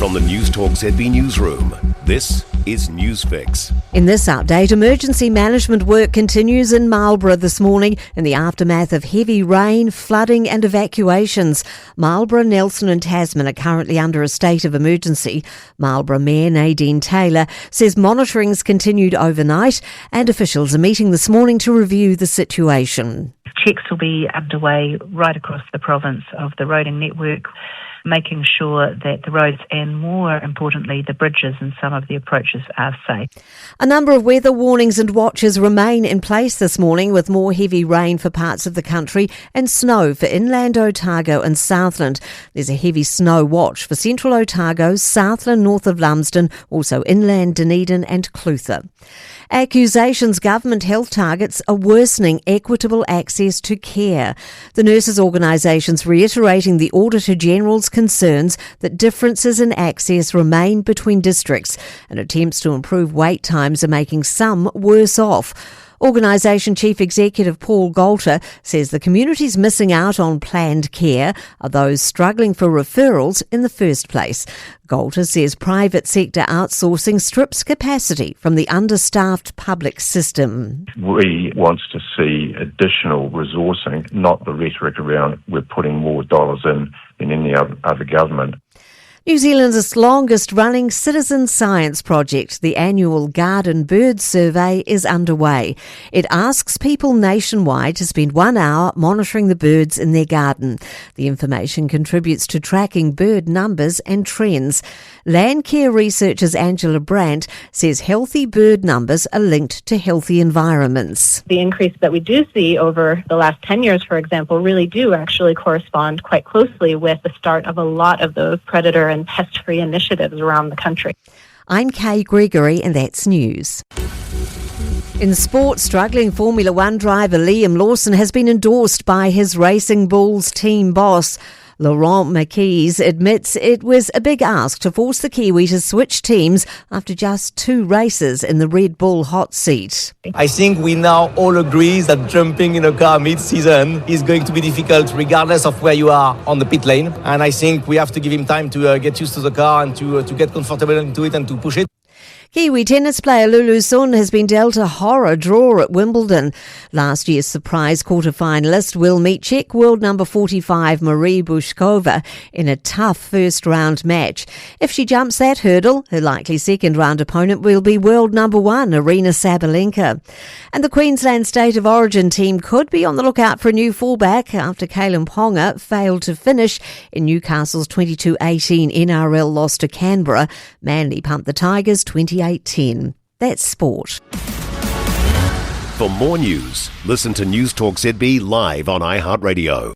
From the Newstalk ZB newsroom, this is Newsfix. In this update, emergency management work continues in Marlborough this morning in the aftermath of heavy rain, flooding and evacuations. Marlborough, Nelson and Tasman are currently under a state of emergency. Marlborough Mayor Nadine Taylor says monitoring's continued overnight and officials are meeting this morning to review the situation. Checks will be underway right across the province of the roading network, making sure that the roads and, more importantly, the bridges and some of the approaches are safe. A number of weather warnings and watches remain in place this morning, with more heavy rain for parts of the country and snow for inland Otago and Southland. There's a heavy snow watch for central Otago, Southland north of Lumsden, also inland Dunedin and Clutha. Accusations government health targets are worsening equitable access to care. The nurses' organisations reiterating the Auditor-General's concerns that differences in access remain between districts, and attempts to improve wait times are making some worse off. Organisation Chief Executive Paul Golter says the communities missing out on planned care are those struggling for referrals in the first place. Golter says private sector outsourcing strips capacity from the understaffed public system. We want to see additional resourcing, not the rhetoric around we're putting more dollars in than any other government. New Zealand's longest-running citizen science project, the annual Garden Bird Survey, is underway. It asks people nationwide to spend 1 hour monitoring the birds in their garden. The information contributes to tracking bird numbers and trends. Landcare researchers Angela Brandt says healthy bird numbers are linked to healthy environments. The increase that we do see over the last 10 years, for example, really do actually correspond quite closely with the start of a lot of those predator and pest-free initiatives around the country. I'm Kay Gregory and that's news. In sport, struggling Formula One driver Liam Lawson has been endorsed by his Racing Bulls team boss. Laurent Marquez admits it was a big ask to force the Kiwi to switch teams after just 2 races in the Red Bull hot seat. I think we now all agree that jumping in a car mid-season is going to be difficult regardless of where you are on the pit lane. And I think we have to give him time to get used to the car and to get comfortable into it and to push it. Kiwi tennis player Lulu Sun has been dealt a horror draw at Wimbledon. Last year's surprise quarter-finalist will meet Czech world number 45 Marie Bushkova in a tough first-round match. If she jumps that hurdle, her likely second-round opponent will be world number 1 Arina Sabalenka. And the Queensland State of Origin team could be on the lookout for a new fullback after Kalen Ponga failed to finish in Newcastle's 22-18 NRL loss to Canberra. Manly pumped the Tigers 28-10. That's sport. For more news, listen to Newstalk ZB live on iHeartRadio.